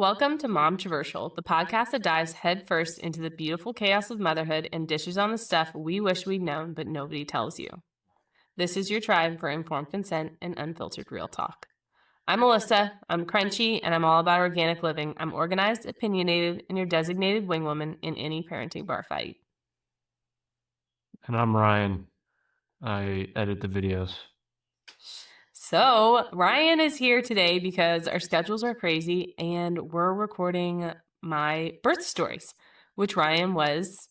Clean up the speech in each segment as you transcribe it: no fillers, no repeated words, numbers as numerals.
Welcome to Momtroversal, the podcast that dives headfirst into the beautiful chaos of motherhood and dishes on the stuff we wish we'd known but nobody tells you. This is your tribe for informed consent and unfiltered real talk. I'm Alyssa, I'm crunchy, and I'm all about organic living. I'm organized, opinionated, and your designated wingwoman in any parenting bar fight. And I'm Ryan. I edit the videos. So Ryan is here today because our schedules are crazy and we're recording my birth stories, which Ryan was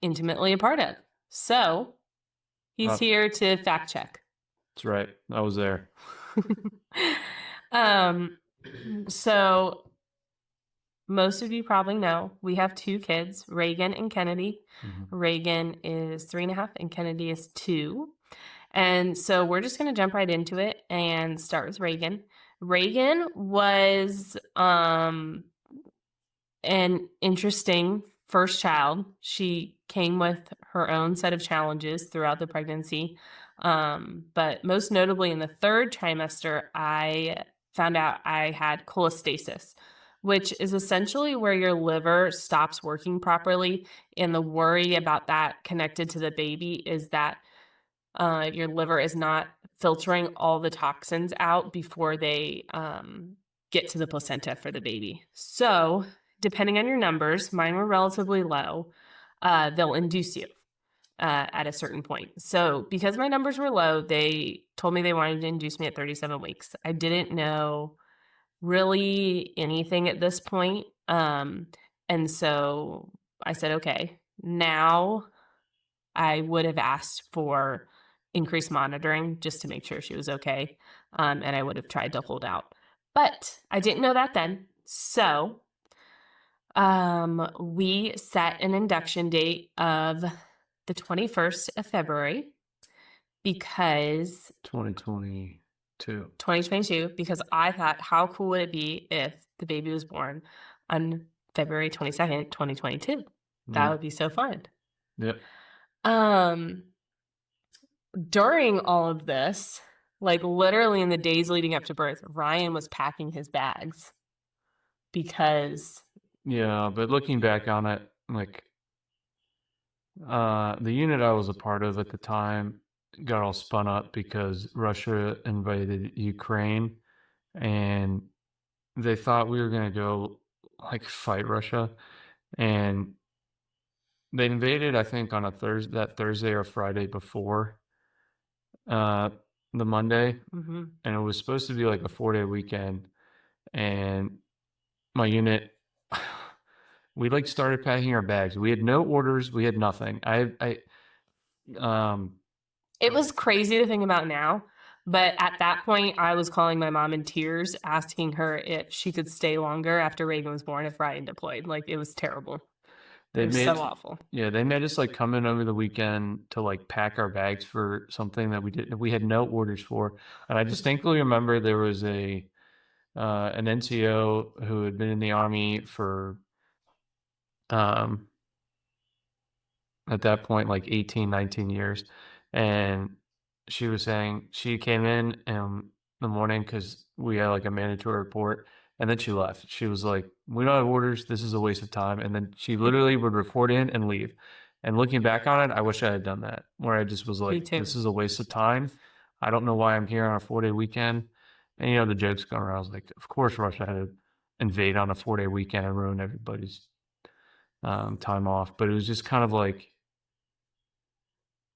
intimately a part of. So he's here to fact check. That's right. I was there. So most of you probably know we have two kids, Reagan and Kennedy. Mm-hmm. Reagan is 3.5 and Kennedy is 2. And so we're just going to jump right into it and start with Reagan. Reagan was an interesting first child. She came with her own set of challenges throughout the pregnancy. But most notably in the 3rd trimester, I found out I had cholestasis, which is essentially where your liver stops working properly. And the worry about that connected to the baby is that your liver is not filtering all the toxins out before they get to the placenta for the baby. So depending on your numbers, mine were relatively low, they'll induce you at a certain point. So because my numbers were low, they told me they wanted to induce me at 37 weeks. I didn't know really anything at this point. And so I said, okay, now I would have asked for increased monitoring just to make sure she was okay. And I would have tried to hold out. But I didn't know that then. So we set an induction date of the 21st of February because 2022, because I thought, how cool would it be if the baby was born on February 22nd, 2022? That would be so fun. Yep. During all of this, like literally in the days leading up to birth, Ryan was packing his bags because... Yeah, but looking back on it, like the unit I was a part of at the time got all spun up because Russia invaded Ukraine and they thought we were going to go like fight Russia, and they invaded, I think, on that Thursday or Friday before the Monday. Mm-hmm. And it was supposed to be like a 4-day weekend, and my unit, we like started packing our bags. We had no orders, we had nothing. It was crazy to think about now, but at that point I was calling my mom in tears, asking her if she could stay longer after Reagan was born if Ryan deployed. Like, it was terrible. It was so awful. Yeah, they made us like come in over the weekend to like pack our bags for something that we had no orders for. And I distinctly remember there was an NCO who had been in the Army for at that point like 18, 19 years. And she was saying she came in the morning because we had like a mandatory report. And then she left. She was like, we don't have orders. This is a waste of time. And then she literally would report in and leave. And looking back on it, I wish I had done that, where I just was like, this is a waste of time. I don't know why I'm here on a 4-day weekend. And, you know, the jokes going around. I was like, of course Russia had to invade on a 4-day weekend and ruin everybody's time off. But it was just kind of like...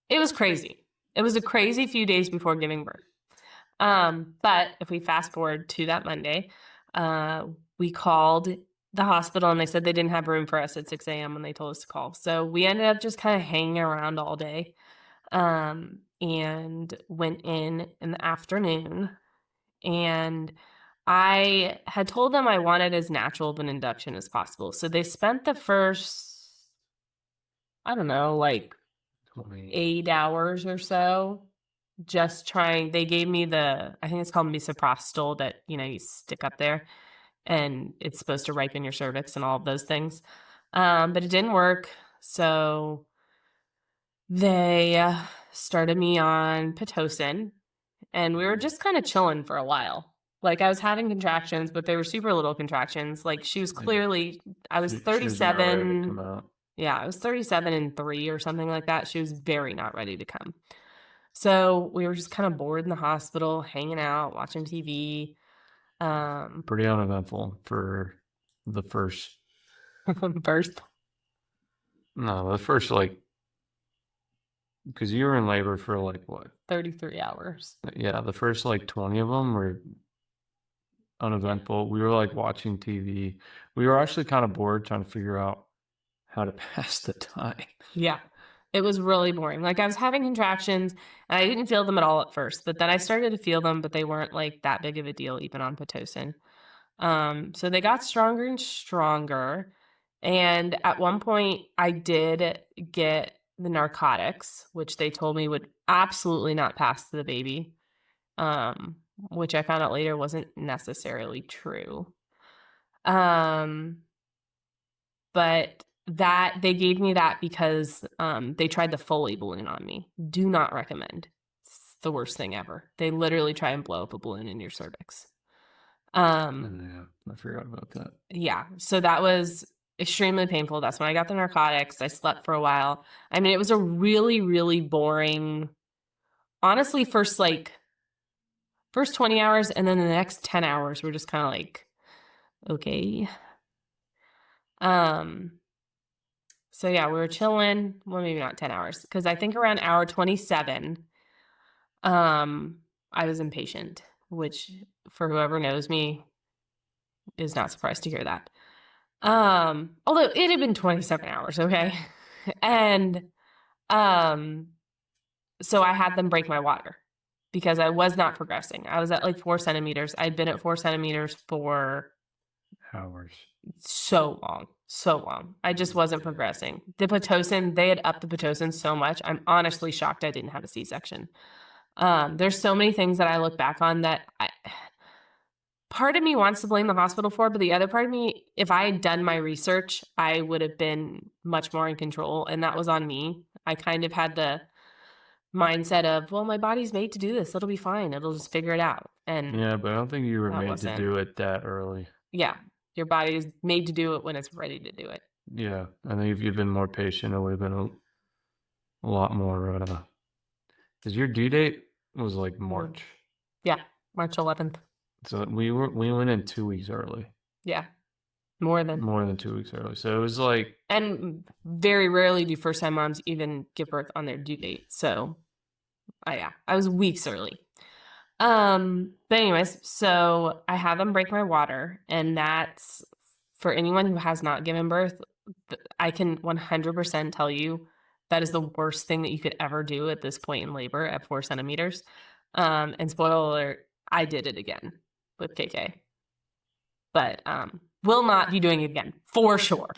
It was crazy. It was a crazy few days before giving birth. But if we fast forward to that Monday... we called the hospital and they said they didn't have room for us at 6 a.m. when they told us to call. So we ended up just kind of hanging around all day, and went in the afternoon. And I had told them I wanted as natural of an induction as possible. So they spent the first, I don't know, like 8 hours or so just trying. They gave me I think it's called misoprostol that, you know, you stick up there and it's supposed to ripen your cervix and all of those things. But it didn't work. So they started me on Pitocin and we were just kind of chilling for a while. Like I was having contractions, but they were super little contractions. Like she was clearly, I was She was not ready to come 37. out. Yeah, I was 37 and 3 or something like that. She was very not ready to come. So we were just kind of bored in the hospital, hanging out, watching TV. Pretty uneventful for the first. First No, the first like, because you were in labor for like what? 33 hours. Yeah, the first like 20 of them were uneventful. We were like watching TV. We were actually kind of bored trying to figure out how to pass the time. Yeah. It was really boring. Like I was having contractions and I didn't feel them at all at first, but then I started to feel them, but they weren't like that big of a deal even on Pitocin. So they got stronger and stronger. And at one point I did get the narcotics, which they told me would absolutely not pass to the baby. Which I found out later wasn't necessarily true. But that they gave me that because they tried the Foley balloon on me. Do not recommend. It's the worst thing ever. They literally try and blow up a balloon in your cervix. Yeah, I forgot about that. Yeah, so that was extremely painful. That's when I got the narcotics. I slept for a while. I mean, it was a really, really boring, honestly, first 20 hours, and then the next 10 hours were just kind of like, okay. So yeah, we were chilling. Well, maybe not 10 hours, because I think around hour 27, I was impatient, which for whoever knows me is not surprised to hear that. Although it had been 27 hours, okay? And so I had them break my water because I was not progressing. I was at like 4 centimeters. I'd been at 4 centimeters for Hours. so long. I just wasn't progressing. The Pitocin, they had upped the Pitocin so much. I'm honestly shocked I didn't have a C-section. There's so many things that I look back on that part of me wants to blame the hospital for, but the other part of me, if I had done my research, I would have been much more in control, and that was on me. I kind of had the mindset of, well, my body's made to do this. It'll be fine. It'll just figure it out. And yeah, but I don't think you were made wasn't. to do it that early. Yeah, your body is made to do it when it's ready to do it. Yeah, I think if you'd been more patient, it would have been a lot more. Because your due date was like March. Yeah, March 11th. So we went in 2 weeks early. Yeah, more than 2 weeks early. So it was like, and very rarely do first time moms even give birth on their due date. So, I was weeks early. But anyways, so I had them break my water, and that's for anyone who has not given birth. I can 100% tell you that is the worst thing that you could ever do at this point in labor at 4 centimeters. And spoiler alert, I did it again with KK, but will not be doing it again for sure.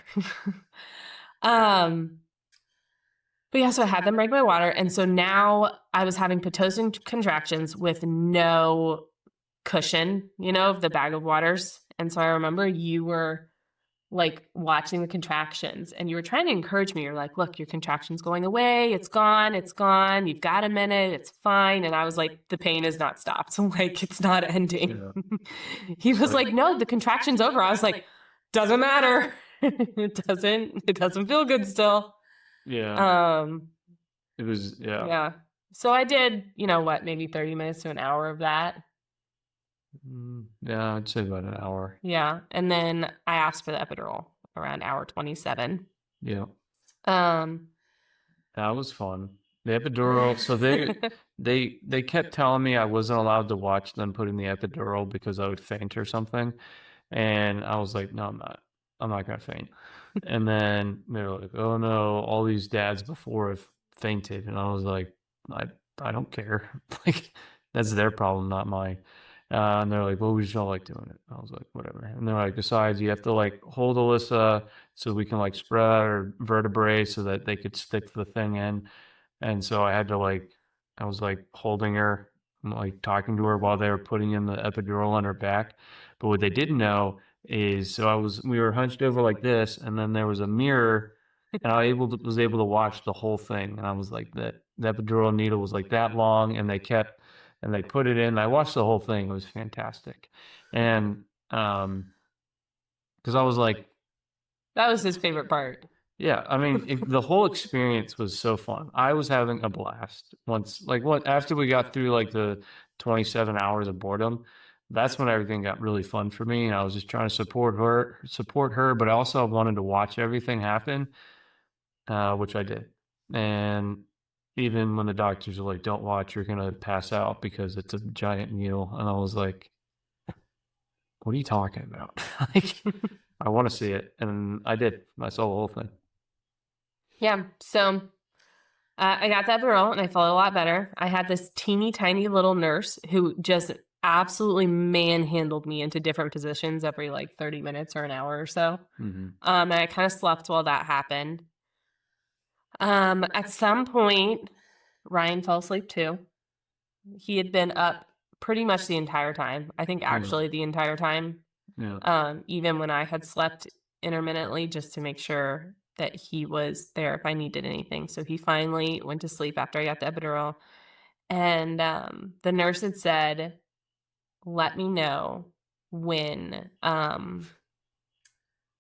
But yeah, so I had them break my water, and so now I was having Pitocin contractions with no cushion, of the bag of waters. And so I remember you were like watching the contractions, and you were trying to encourage me. You're like, look, your contraction's going away. It's gone. It's gone. You've got a minute. It's fine. And I was like, the pain has not stopped. So like, it's not ending. Yeah. He was like, no, the contraction's over. I was like, doesn't matter. It doesn't feel good still. Yeah. It was, yeah. Yeah. So I did, maybe 30 minutes to an hour of that. Yeah, I'd say about an hour. Yeah. And then I asked for the epidural around hour 27. Yeah. That was fun. The epidural. So they kept telling me I wasn't allowed to watch them putting the epidural because I would faint or something. And I was like, no, I'm not. I'm not going to faint. And then they were like, oh no, all these dads before have fainted. And I was like, I don't care. Like, that's their problem, not mine. And they're like, well, we just don't like doing it. I was like, whatever. And they're like, besides, you have to like hold Alyssa so we can like spread her vertebrae so that they could stick the thing in. And so I had to I was like holding her, and, like talking to her while they were putting in the epidural on her back. But what they didn't know is, we were hunched over like this, and then there was a mirror, and I was able to watch the whole thing. And I was like, the epidural needle was like that long, and they kept and they put it in. I watched the whole thing. It was fantastic. And because I was like, That was his favorite part. yeah, I mean, the whole experience was so fun. I was having a blast once, like what after we got through like the 27 hours of boredom, that's when everything got really fun for me. And I was just trying to support her, but I also wanted to watch everything happen, which I did. And even when the doctors were like, "Don't watch, you're gonna pass out because it's a giant needle," and I was like, "What are you talking about?" Like, I want to see it, and I did. I saw the whole thing. Yeah. So I got that epidural and I felt a lot better. I had this teeny tiny little nurse who just absolutely manhandled me into different positions every like 30 minutes or an hour or so. Mm-hmm. And I kind of slept while that happened. At some point, Ryan fell asleep too. He had been up pretty much the entire time. I think actually the entire time. Yeah. Even when I had slept intermittently just to make sure that he was there if I needed anything. So he finally went to sleep after I got the epidural. And the nurse had said, let me know when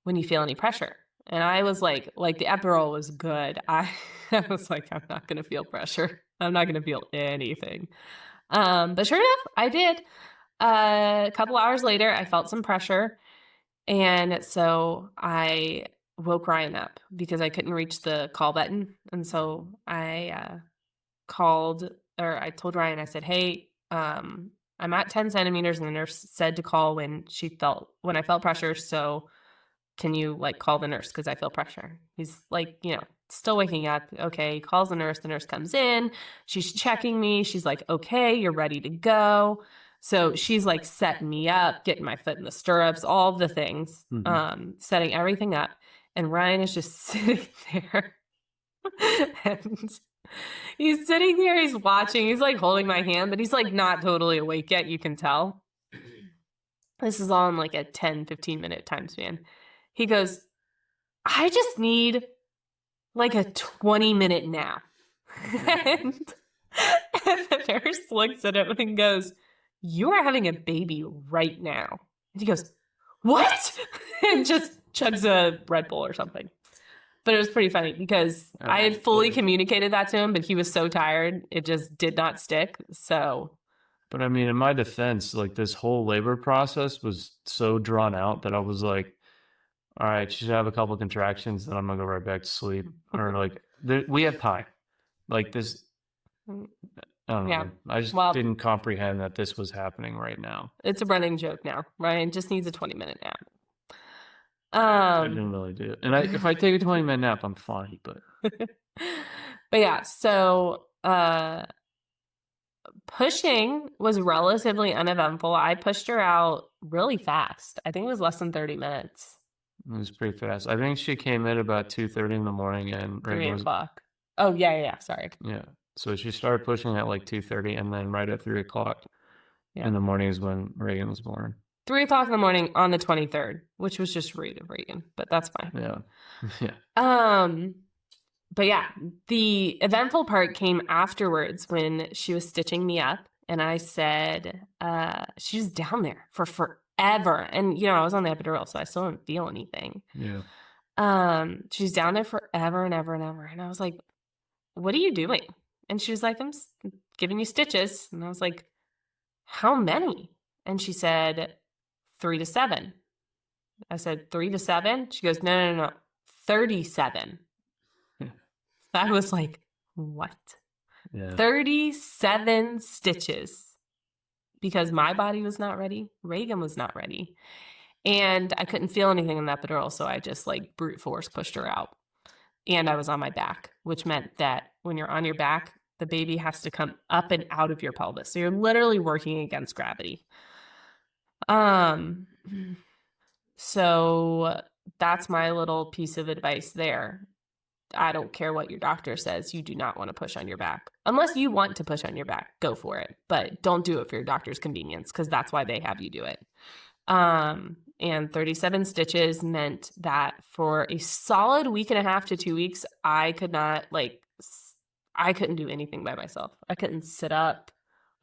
you feel any pressure. And I was like the epidural was good. I was like, I'm not going to feel pressure. I'm not going to feel anything. But sure enough, I did. A couple hours later, I felt some pressure. And so I woke Ryan up because I couldn't reach the call button. And so I I told Ryan, I said, hey, I'm at 10 centimeters. And the nurse said to call when I felt pressure. So can you like call the nurse? Cause I feel pressure. He's like, still waking up. Okay. He calls the nurse. The nurse comes in. She's checking me. She's like, okay, you're ready to go. So she's like setting me up, getting my foot in the stirrups, all the things, setting everything up. And Ryan is just sitting there. And he's sitting there, he's watching, he's like holding my hand, but he's like not totally awake yet, you can tell. This is all in like a 10-15 minute time span. He goes, I just need like a 20-minute nap. and the nurse looks at him and goes, you are having a baby right now. And he goes, what? And just chugs a Red Bull or something. But it was pretty funny because I had fully communicated that to him, but he was so tired, it just did not stick. So. But I mean, in my defense, like this whole labor process was so drawn out that I was like, all right, she's gonna have a couple of contractions, then I'm gonna go right back to sleep. Or like, we have time. Like this, I don't know. I just didn't comprehend that this was happening right now. It's a running joke now. Ryan just needs a 20-minute nap. I didn't really do it. And if I take a 20-minute nap, I'm fine. But yeah, so pushing was relatively uneventful. I pushed her out really fast. I think it was less than 30 minutes. It was pretty fast. I think she came in about 2:30 in the morning and 3 o'clock. Oh, yeah. Sorry. Yeah. So she started pushing at like 2:30, and then right at 3 o'clock in the morning is when Reagan was born. 3 o'clock in the morning on the 23rd, which was just rude of Reagan, but that's fine. Yeah. But yeah, the eventful part came afterwards when she was stitching me up, and I said, she was down there for forever. And, I was on the epidural, so I still didn't feel anything. Yeah. She's down there forever and ever and ever. And I was like, what are you doing? And she was like, I'm giving you stitches. And I was like, how many? And she said, 3 to 7. I said, 3 to 7? She goes, no, 37. I was like, what? Yeah. 37 stitches. Because my body was not ready. Reagan was not ready. And I couldn't feel anything in the epidural, so I just like brute force pushed her out. And I was on my back, which meant that when you're on your back, the baby has to come up and out of your pelvis. So you're literally working against gravity. So that's my little piece of advice there. I don't care what your doctor says. You do not want to push on your back. Unless you want to push on your back, go for it. But don't do it for your doctor's convenience, because that's why they have you do it. And 37 stitches meant that for a solid week and a half to 2 weeks, I couldn't do anything by myself. I couldn't sit up.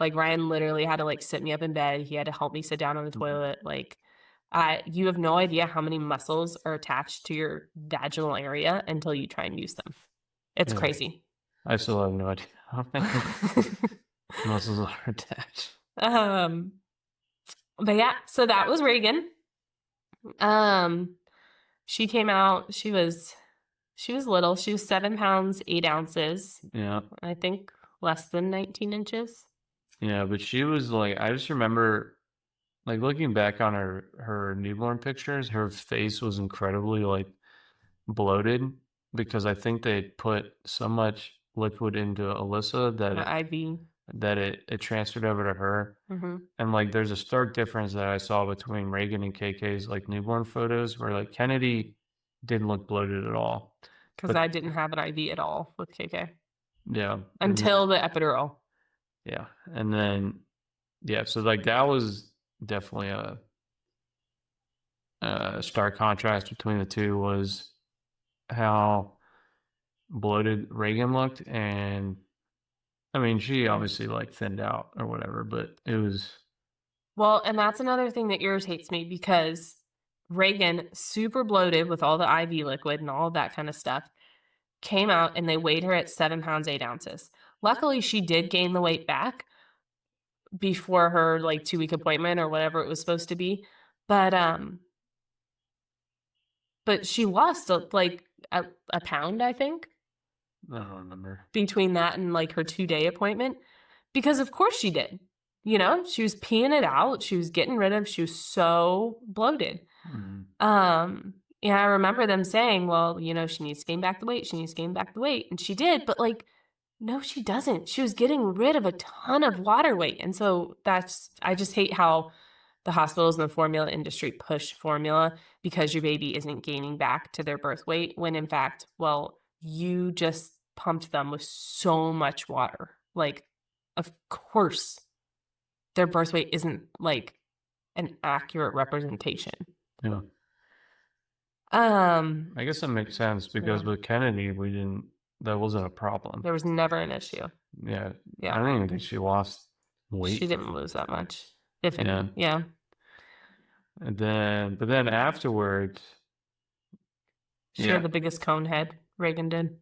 Like Ryan literally had to like sit me up in bed. He had to help me sit down on the toilet. Like you have no idea how many muscles are attached to your vaginal area until you try and use them. It's crazy. I still have no idea how many muscles are attached. But yeah, so that was Reagan. She came out, she was little. She was 7 pounds, 8 ounces. Yeah. I think less than 19 inches. Yeah, but she was like, I just remember like looking back on her newborn pictures, her face was incredibly like bloated because I think they put so much liquid into Alyssa IV. that it transferred over to her. Mm-hmm. And like there's a stark difference that I saw between Reagan and KK's like newborn photos where like Kennedy didn't look bloated at all. Because I didn't have an IV at all with KK. Yeah. Until the epidural. Yeah. And then yeah, so like that was definitely a stark contrast between the two was how bloated Reagan looked. And I mean, she obviously like thinned out or whatever, but it was. Well, and that's another thing that irritates me because Reagan, super bloated with all the IV liquid and all of that kind of stuff, came out and they weighed her at 7 pounds, 8 ounces. Luckily, she did gain the weight back before her like 2-week appointment or whatever it was supposed to be. But she lost like a pound, I think. I don't remember. Between that and like her 2-day appointment. Because of course she did. You know, she was peeing it out. She was getting rid of, she was so bloated. Mm-hmm. Yeah, I remember them saying, well, you know, she needs to gain back the weight. She needs to gain back the weight. And she did, but like, no, she doesn't. She was getting rid of a ton of water weight. And so I just hate how the hospitals and the formula industry push formula because your baby isn't gaining back to their birth weight when in fact, well, you just pumped them with so much water. Like, of course, their birth weight isn't like an accurate representation. Yeah. I guess that makes sense because with Kennedy, that wasn't a problem. There was never an issue. Yeah. I don't even think she lost weight. She didn't lose that much. If any. Yeah. And but then afterwards. She had the biggest cone head, Reagan did.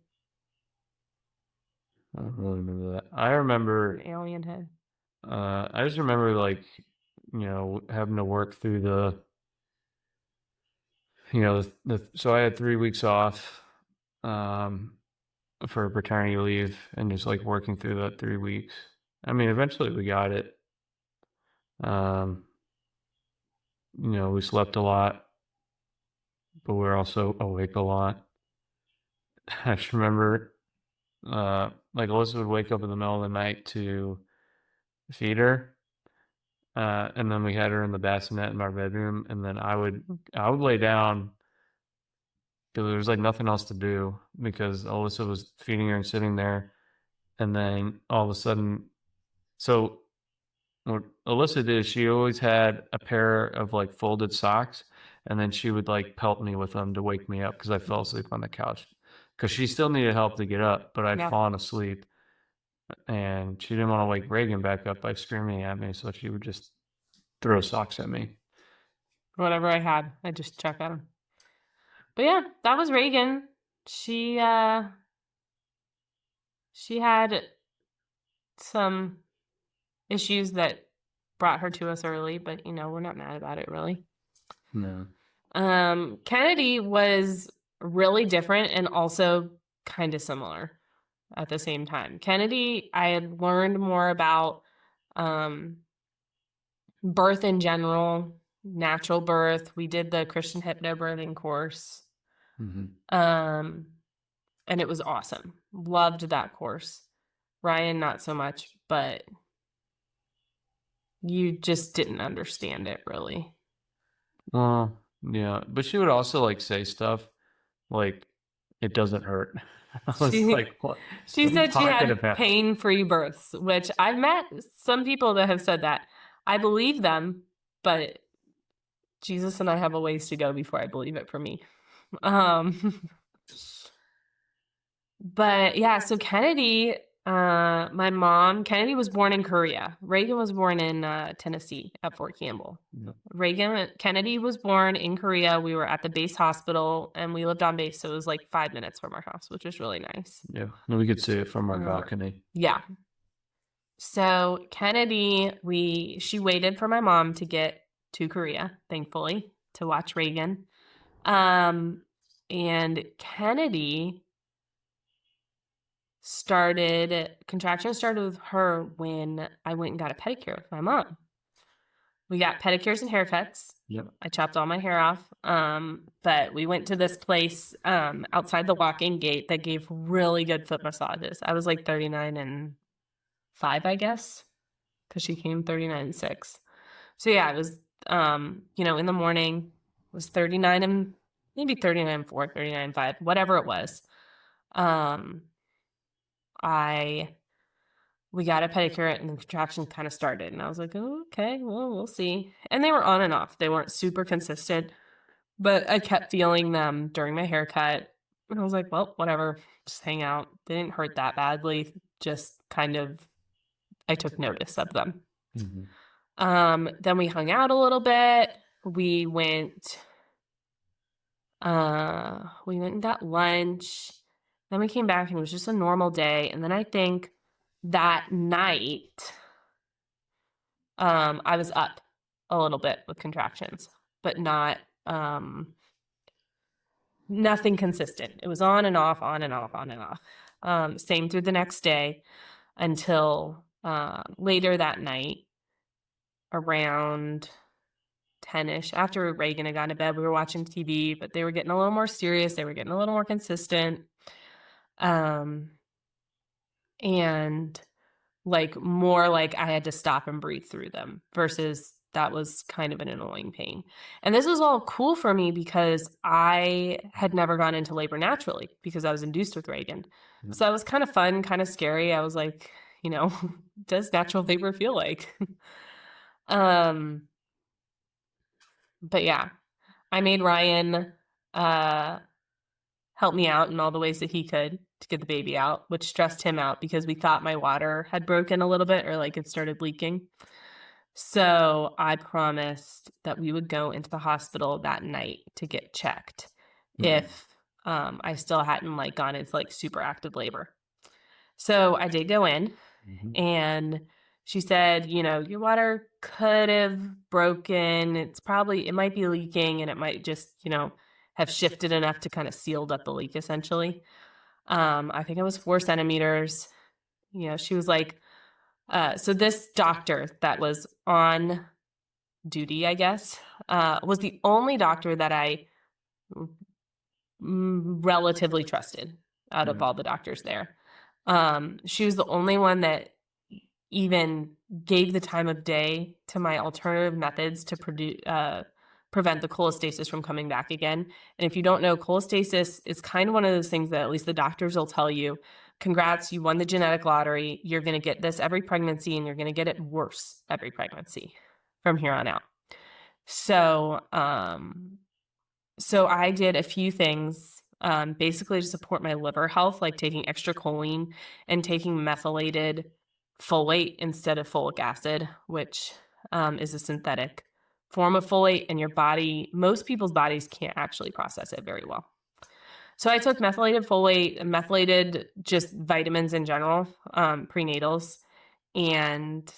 I don't really remember that. I remember an alien head. I just remember like, you know, having to work through so I had 3 weeks off for paternity leave and just like working through that 3 weeks. I mean, eventually we got it. You know, we slept a lot, but we were also awake a lot. I just remember like Alyssa would wake up in the middle of the night to feed her. And then we had her in the bassinet in our bedroom, and then I would lay down because there was like nothing else to do because Alyssa was feeding her and sitting there, and then all of a sudden, so what Alyssa did, she always had a pair of like folded socks, and then she would like pelt me with them to wake me up because I fell asleep on the couch because she still needed help to get up, but I'd fallen asleep. And she didn't want to wake Reagan back up by screaming at me, so she would just throw socks at me. Whatever I had, I just chuck at him. But yeah, that was Reagan. She had some issues that brought her to us early, but you know, we're not mad about it really. No. Kennedy was really different and also kind of similar at the same time. Kennedy, I had learned more about birth in general, natural birth. We did the Christian hypnobirthing course. Mm-hmm. And it was awesome. Loved that course. Ryan, not so much, but you just didn't understand it really. Well, yeah, but she would also like say stuff like, "It doesn't hurt." She said she had pain-free births, which I've met some people that have said that. I believe them, but Jesus and I have a ways to go before I believe it for me. But yeah, so Kennedy, My mom, Kennedy was born in Korea. Reagan was born in Tennessee at Fort Campbell. Kennedy was born in Korea. We were at the base hospital and we lived on base, so it was like 5 minutes from our house, which was really nice. Yeah, and we could see it from our balcony. Yeah. So Kennedy, she waited for my mom to get to Korea, thankfully, to watch Reagan. And Kennedy contractions started with her when I went and got a pedicure with my mom. We got pedicures and haircuts. Yep. I chopped all my hair off. But we went to this place outside the walk-in gate that gave really good foot massages. I was like 39 and 5, I guess, because she came 39 and 6. So yeah, it was, in the morning, it was 39 and maybe 39 and 4, 39 and 5, whatever it was. We got a pedicure and the contractions kind of started, and I was like, oh, okay, well, we'll see. And they were on and off. They weren't super consistent, but I kept feeling them during my haircut. And I was like, well, whatever, just hang out. They didn't hurt that badly, just kind of, I took notice of them. Mm-hmm. Then we hung out a little bit. We went and got lunch. Then we came back and it was just a normal day. And then I think that night, I was up a little bit with contractions, but not, nothing consistent. It was on and off, on and off, on and off. Same through the next day until later that night, around 10-ish, after Reagan had gone to bed, we were watching TV, but they were getting a little more serious. They were getting a little more consistent. And more like I had to stop and breathe through them versus that was kind of an annoying pain. And this was all cool for me because I had never gone into labor naturally because I was induced with Reagan. Mm-hmm. So that was kind of fun, kind of scary. I was like, does natural labor feel like? But yeah, I made Ryan help me out in all the ways that he could to get the baby out, which stressed him out because we thought my water had broken a little bit or like it started leaking. So I promised that we would go into the hospital that night to get checked if I still hadn't gone into super active labor. So I did go in and she said, your water could have broken. It might be leaking and it might just, have shifted enough to kind of sealed up the leak essentially. I think it was 4 centimeters. She was like, so this doctor that was on duty, I guess, was the only doctor that I relatively trusted out of all the doctors there. She was the only one that even gave the time of day to my alternative methods to prevent the cholestasis from coming back again. And if you don't know, cholestasis is kind of one of those things that at least the doctors will tell you, congrats, you won the genetic lottery. You're going to get this every pregnancy and you're going to get it worse every pregnancy from here on out. So, so I did a few things, basically to support my liver health, like taking extra choline and taking methylated folate instead of folic acid, which is a synthetic form of folate, and most people's bodies can't actually process it very well. So I took methylated folate and methylated just vitamins in general, prenatals, and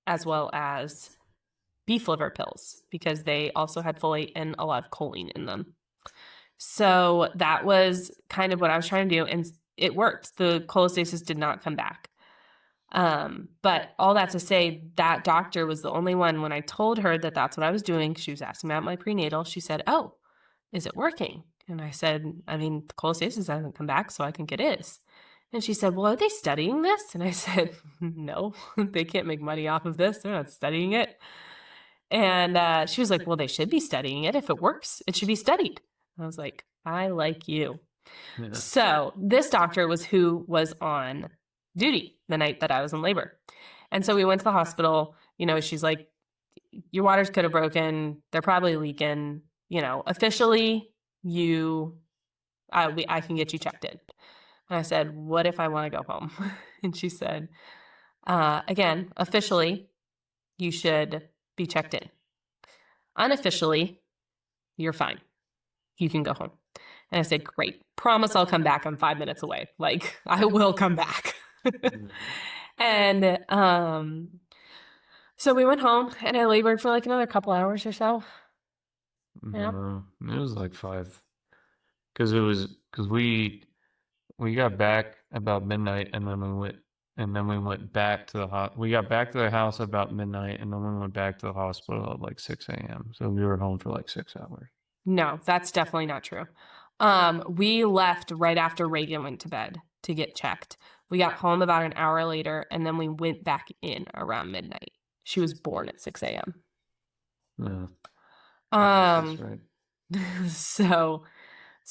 as well as beef liver pills because they also had folate and a lot of choline in them. So that was kind of what I was trying to do, and it worked. The cholestasis did not come back. But all that to say, that doctor was the only one, when I told her that that's what I was doing, she was asking about my prenatal, she said, oh, is it working? And I said, the cholestasis hasn't come back, so I think it is. And she said, well, are they studying this? And I said, no, they can't make money off of this. They're not studying it. And she was like, well, they should be studying it. If it works, it should be studied. I was like, I like you. Yeah. So this doctor was who was on duty the night that I was in labor. And so we went to the hospital, she's like, your waters could have broken. They're probably leaking, officially I can get you checked in. And I said, what if I want to go home? And she said, again, officially, you should be checked in. Unofficially, you're fine. You can go home. And I said, great. Promise I'll come back. I'm 5 minutes away. Like, I will come back. And so we went home and I labored for like another couple hours or so. Yeah. It was like 5. Because we got back about midnight, and then we went back to the we got back to the house about midnight, and then we went back to the hospital at like 6 a.m. So we were home for like 6 hours. No, that's definitely not true. We left right after Reagan went to bed to get checked. We got home about an hour later, and then we went back in around midnight. She was born at 6 a.m. Yeah. That's right. So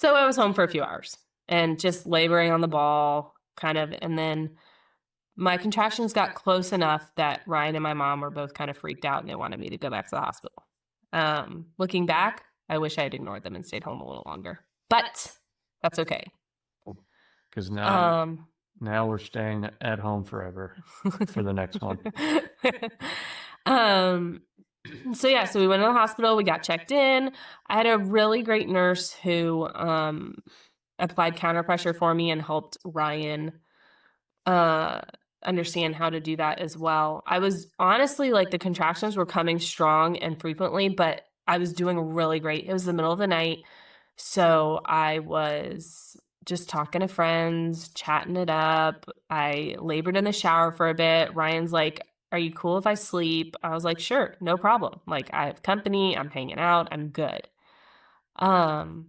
I was home for a few hours and just laboring on the ball, kind of, and then my contractions got close enough that Ryan and my mom were both kind of freaked out and they wanted me to go back to the hospital. Looking back, I wish I had ignored them and stayed home a little longer, but that's okay. Because now we're staying at home forever for the next one. So we went to the hospital, we got checked in. I had a really great nurse who applied counter pressure for me and helped Ryan understand how to do that as well. I was honestly like the contractions were coming strong and frequently, but I was doing really great. It was the middle of the night, so I was just talking to friends, chatting it up. I labored in the shower for a bit. Ryan's like, are you cool if I sleep? I was like, sure, no problem. Like, I have company, I'm hanging out, I'm good. Because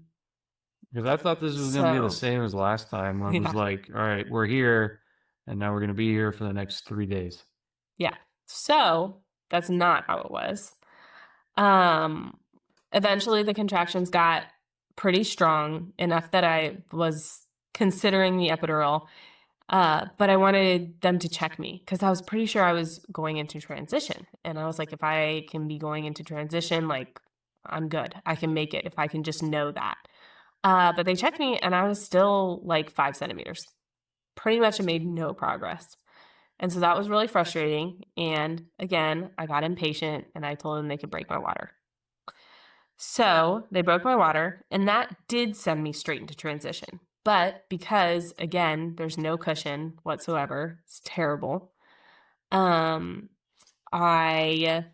I thought this was going to be the same as last time. When it was like, all right, we're here, and now we're going to be here for the next 3 days. Yeah. So that's not how it was. Eventually the contractions got pretty strong, enough that I was considering the epidural. But I wanted them to check me because I was pretty sure I was going into transition. And I was like, if I can be going into transition, like, I'm good. I can make it if I can just know that. But they checked me and I was still like 5 centimeters. Pretty much made no progress. And so that was really frustrating. And again, I got impatient and I told them they could break my water. So they broke my water, and that did send me straight into transition. But because, again, there's no cushion whatsoever, it's terrible, I asked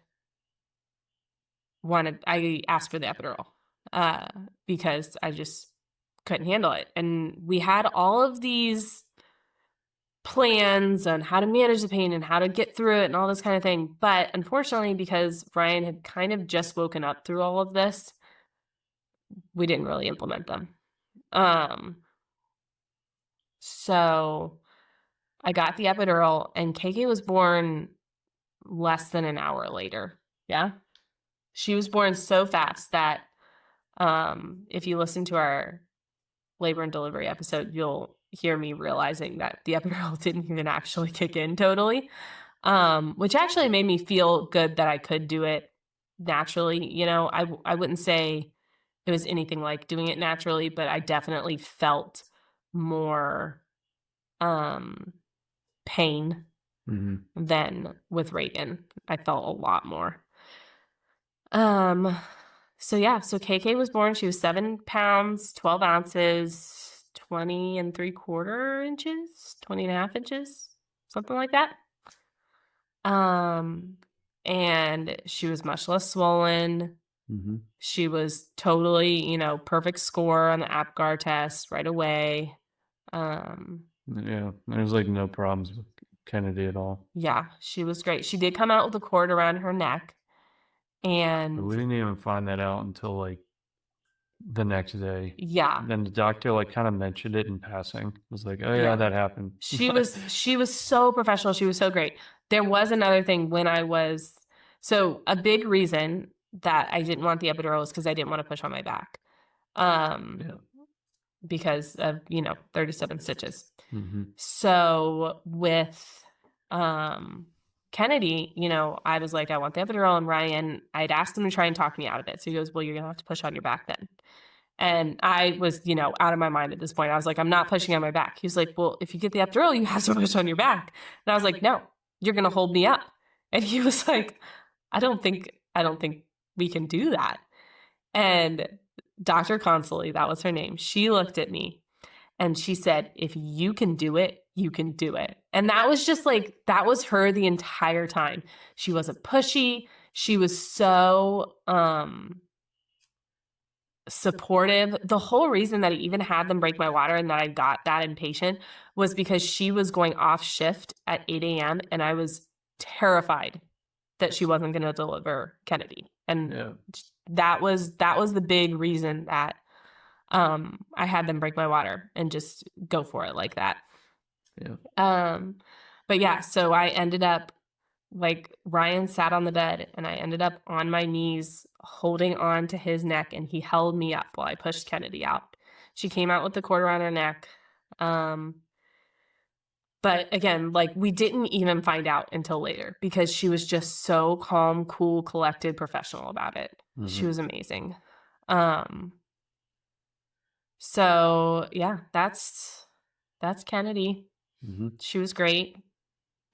for the epidural because I just couldn't handle it. And we had all of these plans on how to manage the pain and how to get through it and all this kind of thing. But unfortunately, because Ryan had kind of just woken up through all of this, we didn't really implement them. So I got the epidural, and KK was born less than an hour later. Yeah. She was born so fast that if you listen to our labor and delivery episode, you'll hear me realizing that the epidural didn't even actually kick in totally, which actually made me feel good that I could do it naturally. You know, I wouldn't say it was anything like doing it naturally, but I definitely felt more pain than with Reagan. I felt a lot more. So KK was born. She was 7 pounds, 12 ounces, 20 3/4 inches, 20 1/2 inches, something like that. And she was much less swollen. She was totally, perfect score on the APGAR test right away. Yeah, there was like no problems with Kennedy at all. Yeah, she was great. She did come out with a cord around her neck. And but we didn't even find that out until like the next day. Yeah. Then the doctor like kind of mentioned it in passing. It was like, oh yeah, that happened. She was so professional. She was so great. There was another thing when a big reason that I didn't want the epidural is because I didn't want to push on my back. Because of, 37 stitches. So with Kennedy, I was like, I want the epidural, and Ryan, I'd asked him to try and talk me out of it. So he goes, well, you're going to have to push on your back then. And I was, out of my mind at this point. I was like, I'm not pushing on my back. He was like, well, if you get the epidural, you have to push on your back. And I was like, no, you're going to hold me up. And he was like, I don't think we can do that. And Dr. Consoley, that was her name, she looked at me and she said, if you can do it, you can do it. And that was just like, that was her the entire time. She wasn't pushy. She was so supportive. The whole reason that I even had them break my water and that I got that impatient was because she was going off shift at 8 a.m. and I was terrified that she wasn't going to deliver Kennedy. And that was the big reason that I had them break my water and just go for it like that. But yeah, so I ended up, like, Ryan sat on the bed and I ended up on my knees holding on to his neck and he held me up while I pushed Kennedy out. She came out with the cord around her neck. But again, like, we didn't even find out until later because she was just so calm, cool, collected, professional about it. Mm-hmm. She was amazing. So yeah, that's Kennedy. Mm-hmm. She was great.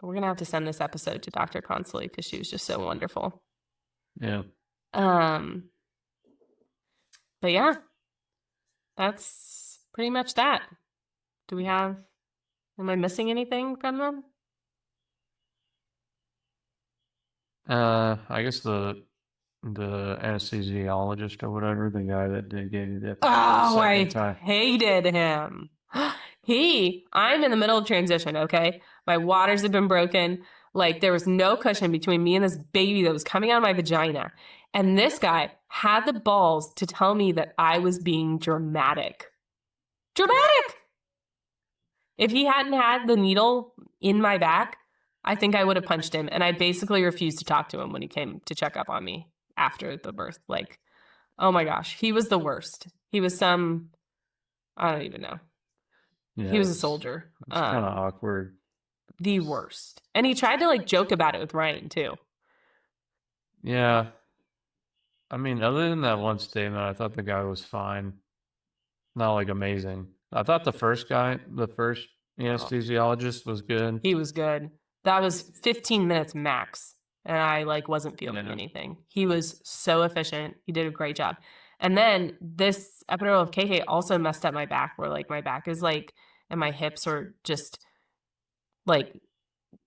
We're going to have to send this episode to Dr. Consoley because she was just so wonderful. Yeah. But yeah, that's pretty much that. Am I missing anything from them? I guess the anesthesiologist or whatever, the guy that gave you the second time. Hated him. I'm in the middle of transition, okay? My waters have been broken. Like, there was no cushion between me and this baby that was coming out of my vagina. And this guy had the balls to tell me that I was being dramatic. Dramatic! If he hadn't had the needle in my back, I think I would have punched him. And I basically refused to talk to him when he came to check up on me after the birth. Like, oh my gosh, he was the worst. He was I don't even know. Yeah, he was a soldier. It's kind of awkward. The worst. And he tried to, like, joke about it with Ryan too. Yeah. I mean, other than that one statement, I thought the guy was fine. Not like amazing. I thought the first anesthesiologist was good. He was good. That was 15 minutes max. And I, like, wasn't feeling anything. He was so efficient. He did a great job. And then this epidural of KK also messed up my back, where, like, my back is, like, and my hips are just, like,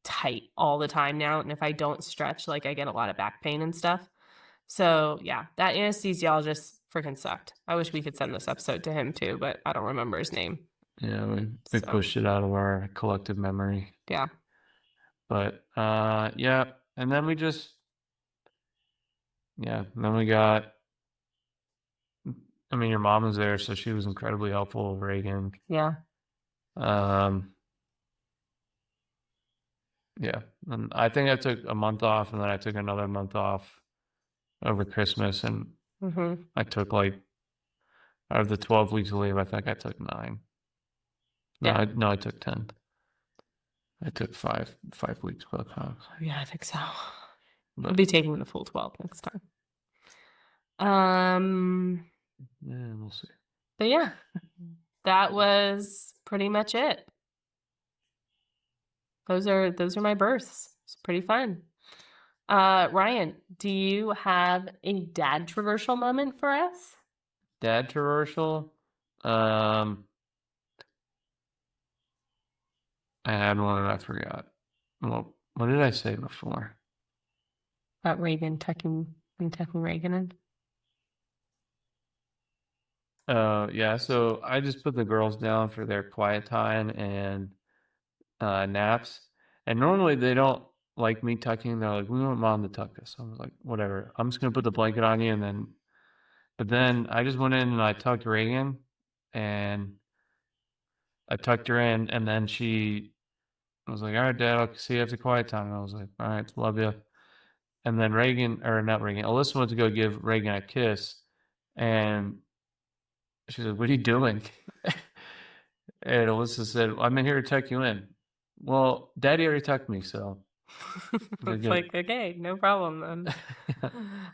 tight all the time now. And if I don't stretch, like, I get a lot of back pain and stuff. So yeah, that anesthesiologist freaking sucked. I wish we could send this episode to him too, but I don't remember his name. Yeah, we pushed it out of our collective memory. Yeah. But yeah, and then we got, I mean, your mom was there, so she was incredibly helpful, Reagan. Yeah. Yeah, and I think I took a month off, and then I took another month off over Christmas, and I took, like, out of the 12 weeks of leave, I think I took 9. Yeah. No, I took 10. I took 5 weeks both times. Yeah, I think so. I'll be taking the full 12 next time. Yeah, we'll see. But yeah, that was pretty much it. Those are my births. It's pretty fun. Ryan, do you have a dad traversal moment for us? Dad traversal? I had one and I forgot. Well, what did I say before? About Reagan tucking Reagan in? Yeah, so I just put the girls down for their quiet time and naps. And normally they don't like me tucking. They're like, we want mom to tuck us. I was like, whatever. I'm just going to put the blanket on you. But then I just went in and I tucked Reagan and I tucked her in. And then I was like, all right, Dad, I'll see you after quiet time. And I was like, all right, love you. And then Alyssa went to go give Reagan a kiss. And she said, what are you doing? And Alyssa said, I'm in here to tuck you in. Well, Daddy already tucked me, so It's like, okay, no problem then.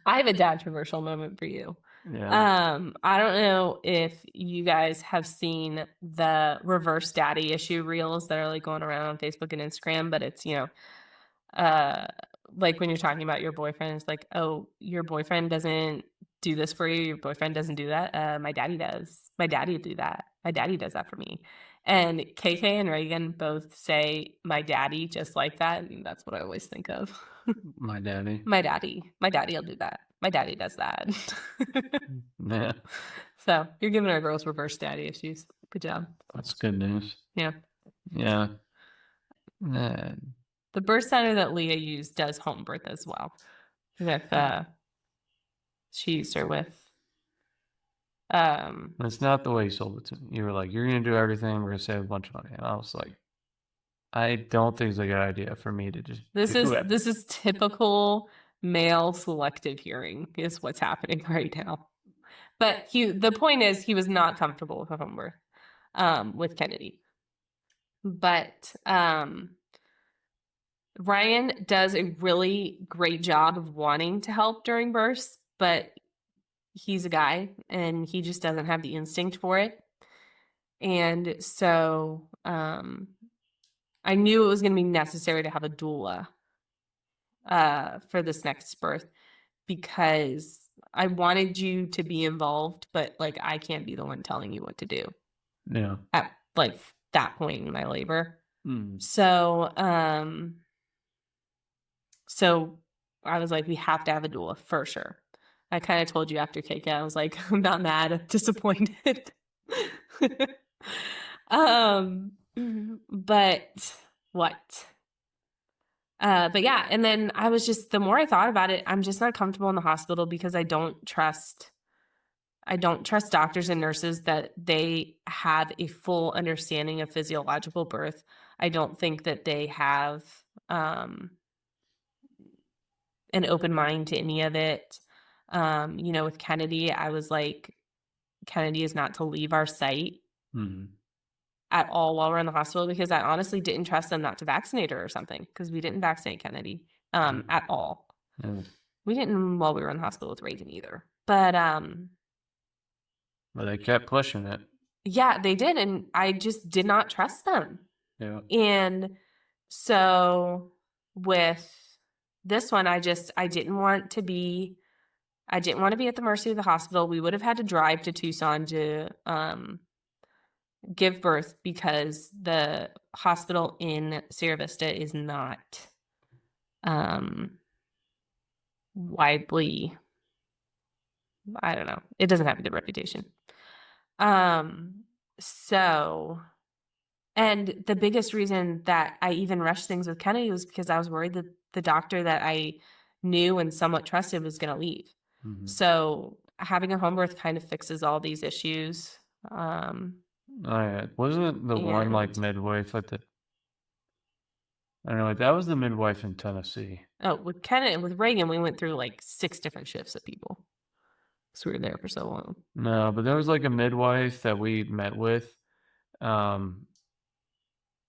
I have a dad-troversal moment for you. Yeah. I don't know if you guys have seen the reverse daddy issue reels that are like going around on Facebook and Instagram, but it's, like when you're talking about your boyfriend, it's like, oh, your boyfriend doesn't do this for you. Your boyfriend doesn't do that. My daddy does. My daddy do that. My daddy does that for me. And KK and Reagan both say my daddy just like that. And that's what I always think of. My daddy. My daddy. My daddy will do that. My daddy does that. Yeah. So you're giving our girls reverse daddy issues. Good job. That's good news. Yeah. Yeah. The birth center that Leah used does home birth as well. With she used her with That's not the way you sold it to me. You were like, you're gonna do everything, we're gonna save a bunch of money. And I was like, I don't think it's a good idea for me to just this is typical male selective hearing is what's happening right now. But the point is he was not comfortable with a home birth with Kennedy. But Ryan does a really great job of wanting to help during births, but he's a guy and he just doesn't have the instinct for it. And so I knew it was going to be necessary to have a doula for this next birth because I wanted you to be involved, but like I can't be the one telling you what to do. Yeah. At like that point in my labor. Mm. So I was like, we have to have a doula for sure. I kind of told you after KK, I was like, I'm not mad, I'm disappointed. But what? But yeah, and then I was just, the more I thought about it, I'm just not comfortable in the hospital because I don't trust doctors and nurses that they have a full understanding of physiological birth. I don't think that they have an open mind to any of it. With Kennedy, I was like, Kennedy is not to leave our site at all while we're in the hospital because I honestly didn't trust them not to vaccinate her or something because we didn't vaccinate Kennedy at all. We didn't while we were in the hospital with Reagan either. But they kept pushing it. Yeah, they did, and I just did not trust them. Yeah. And so with this one, I didn't want to be at the mercy of the hospital. We would have had to drive to Tucson to give birth because the hospital in Sierra Vista is not widely, I don't know. It doesn't have a good reputation. So, and the biggest reason that I even rushed things with Kennedy was because I was worried that the doctor that I knew and somewhat trusted was going to leave. So having a home birth kind of fixes all these issues. Wasn't it the one like midwife at the, I don't know, that was the midwife in Tennessee. Oh, with Kennedy and with Reagan, we went through like 6 different shifts of people. So we were there for so long. No, but there was like a midwife that we met with. And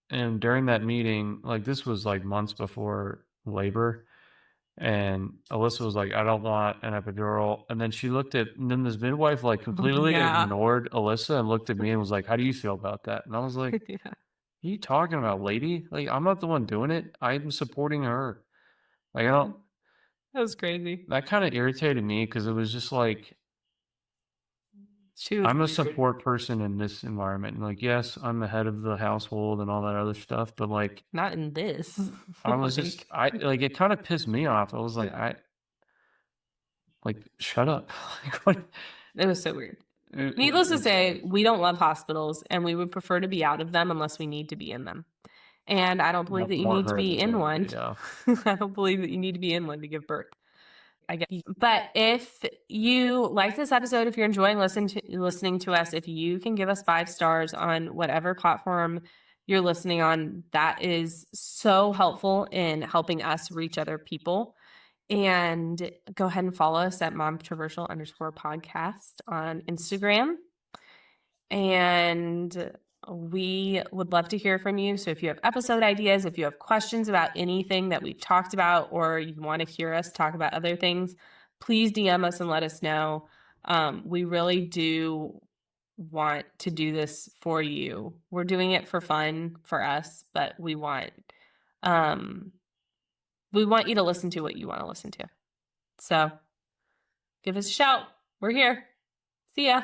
during that meeting, like this was like months before labor. And Alyssa was like, I don't want an epidural. And then and then this midwife like completely ignored Alyssa and looked at me and was like, how do you feel about that? And I was like, Yeah. What are you talking about, lady? Like, I'm not the one doing it. I'm supporting her. Like, I don't. That was crazy. That kind of irritated me because it was just like, I'm a support person in this environment. And like, yes, I'm the head of the household and all that other stuff, but like, not in this. I was just, it kind of pissed me off. I was like, shut up. It was so weird. Needless to say, we don't love hospitals and we would prefer to be out of them unless we need to be in them. And I don't believe that you need to be in one. Yeah. I don't believe that you need to be in one to give birth. I guess. But if you like this episode, if you're enjoying listening to us, if you can give us 5 stars on whatever platform you're listening on, that is so helpful in helping us reach other people. And go ahead and follow us at Momtroversal _podcast on Instagram. And We would love to hear from you. So if you have episode ideas, if you have questions about anything that we've talked about, or you want to hear us talk about other things, please DM us and let us know. We really do want to do this for you. We're doing it for fun for us, but um, we want you to listen to what you want to listen to. So give us a shout. We're here. See ya.